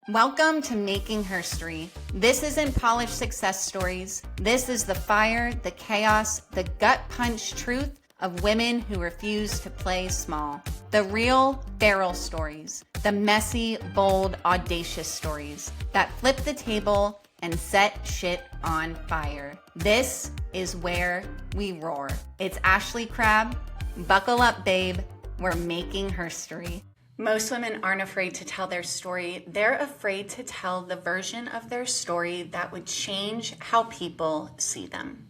Welcome to Making HERstory. This isn't polished success stories. This is the fire, the chaos, the gut punch truth of women who refuse to play small. The real, feral stories. The messy, bold, audacious stories that flip the table and set shit on fire. This is where we roar. It's Ashley Crabb. Buckle up, babe. We're making HERstory. Most women aren't afraid to tell their story. They're afraid to tell the version of their story that would change how people see them.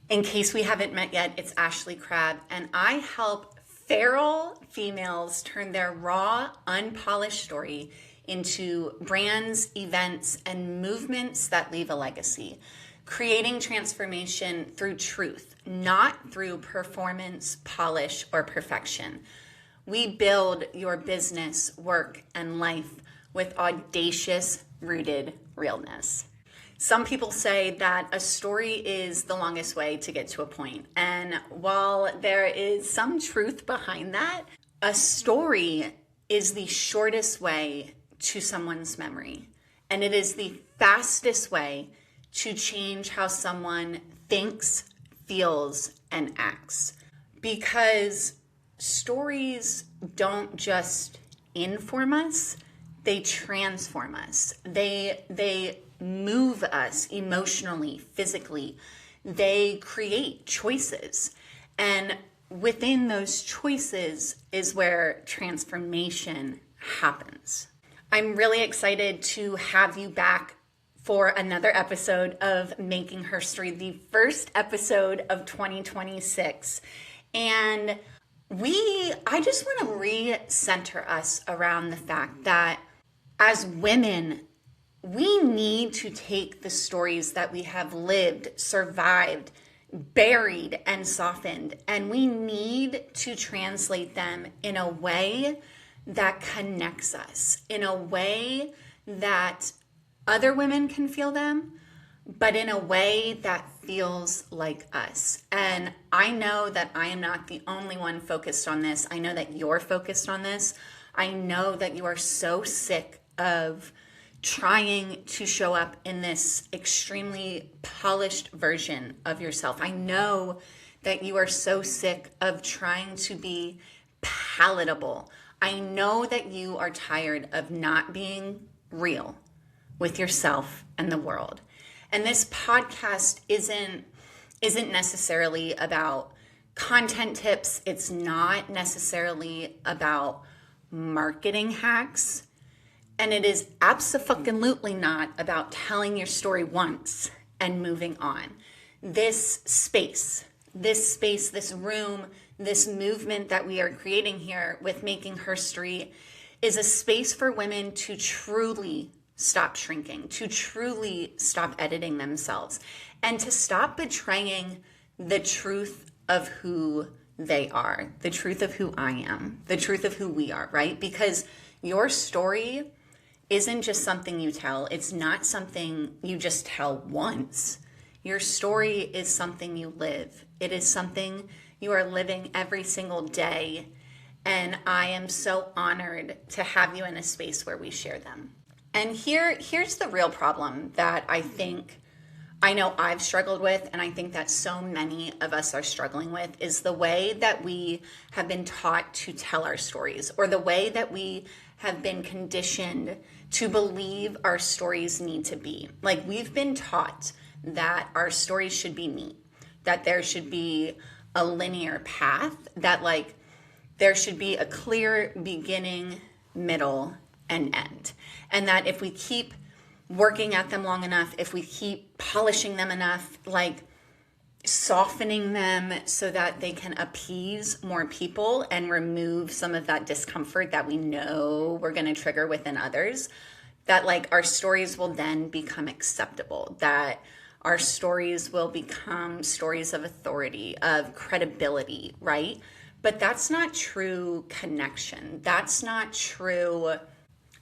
In case we haven't met yet, it's Ashley Crabb, and I help feral females turn their raw, unpolished story into brands, events, and movements that leave a legacy, creating transformation through truth, not through performance, polish, or perfection. We build your business, work, and life with audacious, rooted realness. Some people say that a story is the longest way to get to a point. And while there is some truth behind that, a story is the shortest way to someone's memory. And it is the fastest way to change how someone thinks, feels, and acts. Because stories don't just inform us, they transform us. They move us emotionally, physically. They create choices. And within those choices is where transformation happens. I'm really excited to have you back for another episode of Making HERstory, the first episode of 2026. And I just want to recenter us around the fact that as women, we need to take the stories that we have lived, survived, buried, and softened, and we need to translate them in a way that connects us, in a way that other women can feel them, but in a way that feels like us. And I know that I am not the only one focused on this. I know that you're focused on this. I know that you are so sick of trying to show up in this extremely polished version of yourself. I know that you are so sick of trying to be palatable. I know that you are tired of not being real with yourself and the world. And this podcast isn't necessarily about content tips. It's not necessarily about marketing hacks. And it is absolutely not about telling your story once and moving on. This space, this room, this movement that we are creating here with Making HERstory is a space for women to truly stop shrinking, to truly stop editing themselves, and to stop betraying the truth of who they are, the truth of who I am, the truth of who we are, right? Because your story isn't just something you tell. It's not something you just tell once. Your story is something you live. It is something you are living every single day. And I am so honored to have you in a space where we share them. And here's the real problem that I know I've struggled with, and I think that so many of us are struggling with, is the way that we have been taught to tell our stories, or the way that we have been conditioned to believe our stories need to be. Like, we've been taught that our stories should be neat, that there should be a linear path, that like there should be a clear beginning, middle, and end. And that if we keep working at them long enough, if we keep polishing them enough, like softening them so that they can appease more people and remove some of that discomfort that we know we're going to trigger within others, that like our stories will then become acceptable, that our stories will become stories of authority, of credibility, right? But that's not true connection. That's not true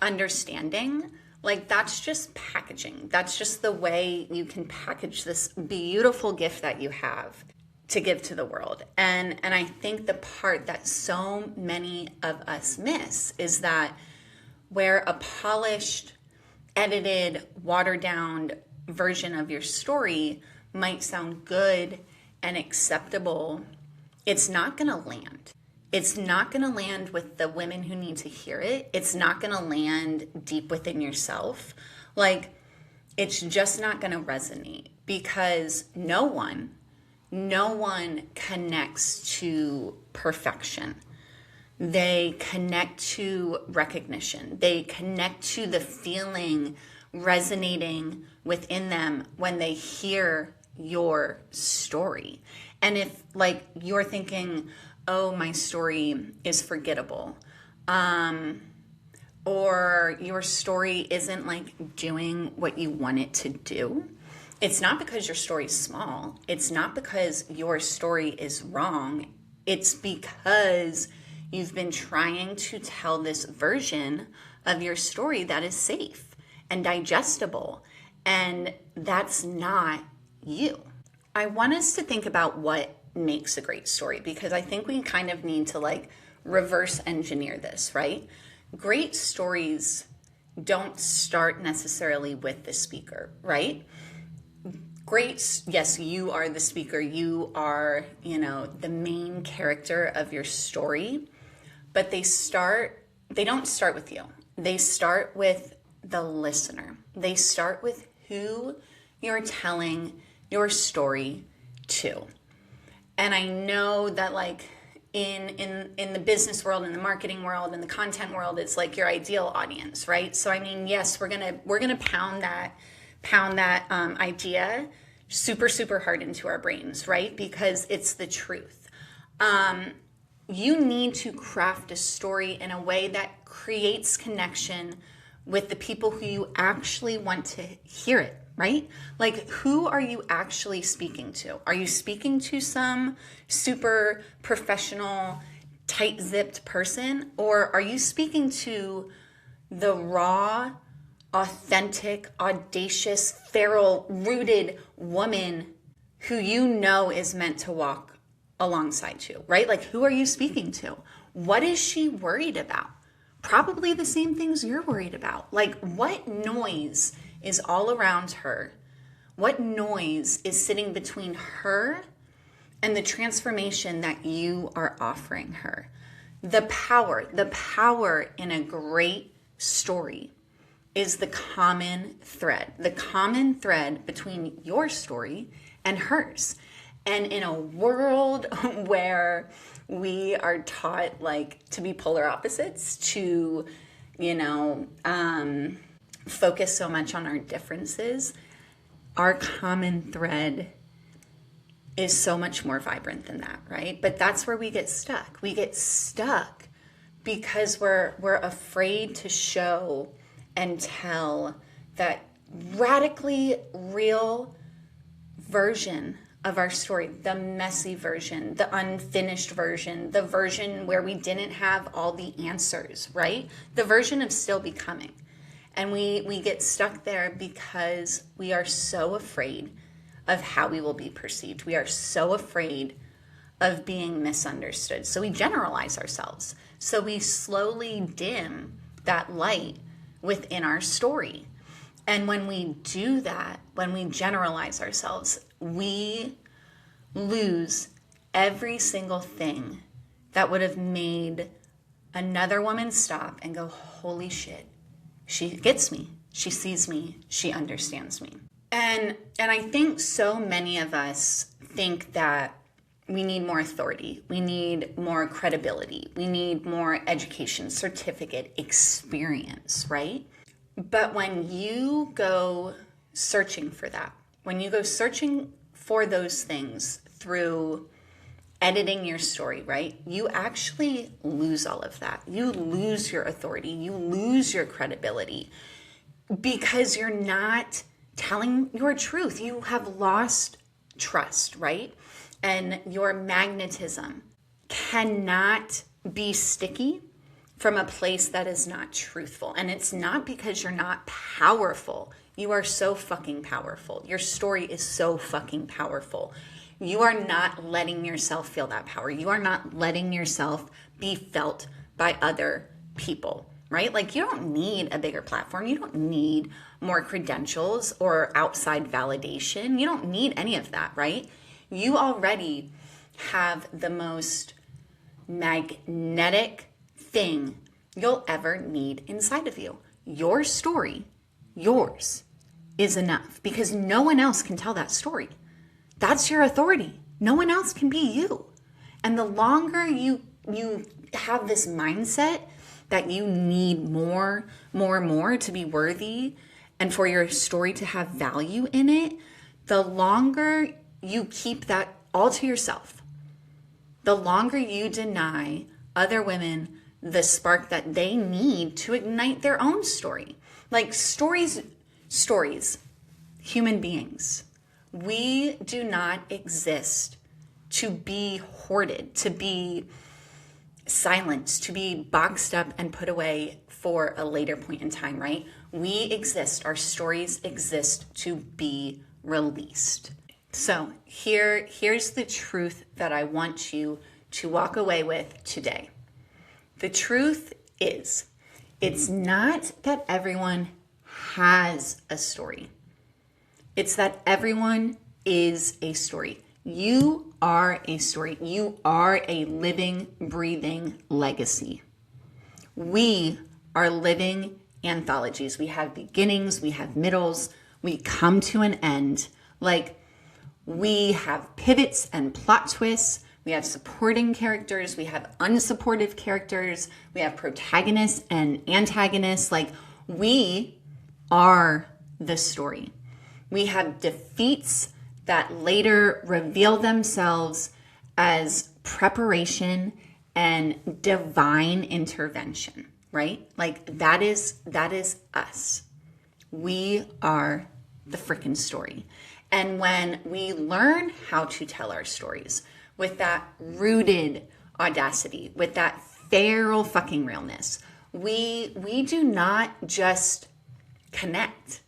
understanding. Like, that's just packaging. That's just the way you can package this beautiful gift that you have to give to the world. And I think the part that so many of us miss is that where a polished, edited, watered down version of your story might sound good and acceptable, it's not going to land. It's not going to land with the women who need to hear it. It's not going to land deep within yourself. Like, it's just not going to resonate because no one connects to perfection. They connect to recognition. They connect to the feeling resonating within them when they hear your story. And if like you're thinking, oh, my story is forgettable, or your story isn't like doing what you want it to do, it's not because your story's small. It's not because your story is wrong. It's because you've been trying to tell this version of your story that is safe and digestible, and that's not you. I want us to think about what makes a great story, because I think we kind of need to like reverse engineer this, right? Great stories don't start necessarily with the speaker, right? Great, yes, you are the speaker. You are, the main character of your story, but they don't start with you. They start with the listener. They start with who you're telling your story to. And I know that like in the business world, in the marketing world, in the content world, it's like your ideal audience, right? So I mean, yes, we're gonna pound that idea super, super hard into our brains, right? Because it's the truth. You need to craft a story in a way that creates connection with the people who you actually want to hear it, right? Like, who are you actually speaking to? Are you speaking to some super professional, tight-zipped person? Or are you speaking to the raw, authentic, audacious, feral, rooted woman who you know is meant to walk alongside you, right? Like, who are you speaking to? What is she worried about? Probably the same things you're worried about. Like, what noise is all around her? What noise is sitting between her and the transformation that you are offering her? The power in a great story is the common thread between your story and hers. And in a world where we are taught like to be polar opposites, to, focus so much on our differences, our common thread is so much more vibrant than that, right? But that's where we get stuck. We get stuck because we're afraid to show and tell that radically real version of our story, the messy version, the unfinished version, the version where we didn't have all the answers, right? The version of still becoming. And we get stuck there because we are so afraid of how we will be perceived. We are so afraid of being misunderstood. So we generalize ourselves. So we slowly dim that light within our story. And when we do that, when we generalize ourselves, we lose every single thing that would have made another woman stop and go, holy shit, she gets me, she sees me, she understands me. And I think so many of us think that we need more authority, we need more credibility, we need more education, certificate, experience, right? But when you go searching for that, when you go searching for those things through editing your story, right, you actually lose all of that. You lose your authority, you lose your credibility because you're not telling your truth. You have lost trust, right? And your magnetism cannot be sticky from a place that is not truthful. And it's not because you're not powerful. You are so fucking powerful. Your story is so fucking powerful. You are not letting yourself feel that power. You are not letting yourself be felt by other people. right? Like, you don't need a bigger platform. You don't need more credentials or outside validation. You don't need any of that, right? You already have the most magnetic thing you'll ever need inside of you. Your story, yours, is enough because no one else can tell that story. That's your authority. No one else can be you. And the longer you have this mindset that you need more to be worthy and for your story to have value in it, the longer you keep that all to yourself, the longer you deny other women the spark that they need to ignite their own story. Like, stories, human beings, we do not exist to be hoarded, to be silenced, to be boxed up and put away for a later point in time, right? We exist, our stories exist to be released. So here's the truth that I want you to walk away with today. The truth is, it's not that everyone has a story. It's that everyone is a story. You are a story. You are a living, breathing legacy. We are living anthologies. We have beginnings, we have middles, we come to an end. Like, we have pivots and plot twists. We have supporting characters. We have unsupportive characters. We have protagonists and antagonists. Like, we are the story. We have defeats that later reveal themselves as preparation and divine intervention, right? Like, that is us. We are the freaking story. And when we learn how to tell our stories with that rooted audacity, with that feral fucking realness, we do not just connect.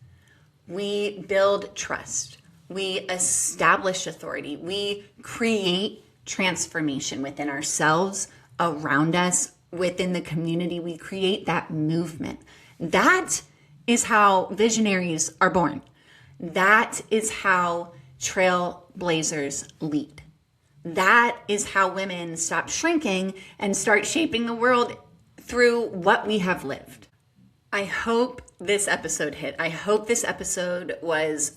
We build trust. We establish authority. We create transformation within ourselves, around us, within the community. We create that movement. That is how visionaries are born. That is how trailblazers lead. That is how women stop shrinking and start shaping the world through what we have lived. I hope this episode hit. I hope this episode was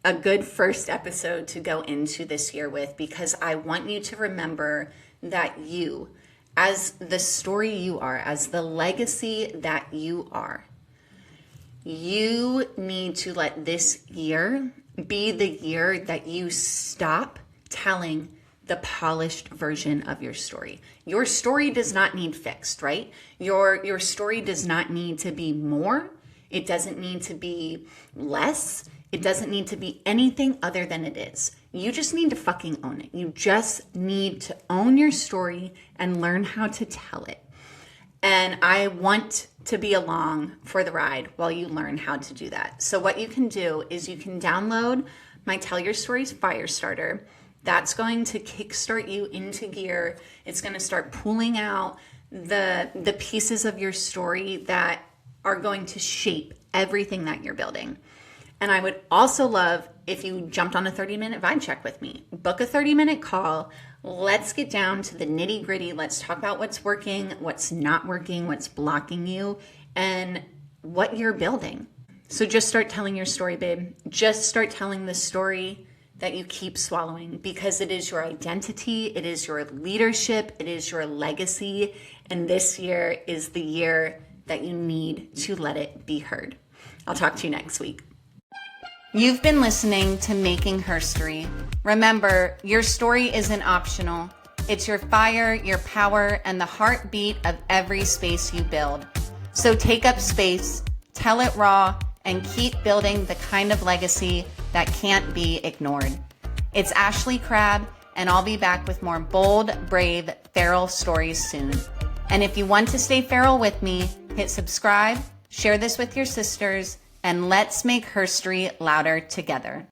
a good first episode to go into this year with, because I want you to remember that you, as the story you are, as the legacy that you are, you need to let this year be the year that you stop telling the polished version of your story. Your story does not need fixed, right? Your story does not need to be more. It doesn't need to be less. It doesn't need to be anything other than it is. You just need to fucking own it. You just need to own your story and learn how to tell it. And I want to be along for the ride while you learn how to do that. So what you can do is you can download my Tell Your Stories Fire Starter. That's going to kickstart you into gear. It's going to start pulling out the pieces of your story that are going to shape everything that you're building. And I would also love if you jumped on a 30-minute vibe check with me. Book a 30-minute call. Let's get down to the nitty-gritty. Let's talk about what's working, what's not working, what's blocking you, and what you're building. So just start telling your story, babe. Just start telling the story that you keep swallowing, because it is your identity, it is your leadership, it is your legacy, and this year is the year that you need to let it be heard. I'll talk to you next week. You've been listening to Making HERstory. Remember, your story isn't optional. It's your fire, your power, and the heartbeat of every space you build. So take up space, tell it raw, and keep building the kind of legacy that can't be ignored. It's Ashley Crabb, and I'll be back with more bold, brave, feral stories soon. And if you want to stay feral with me, hit subscribe, share this with your sisters, and let's make HERstory louder together.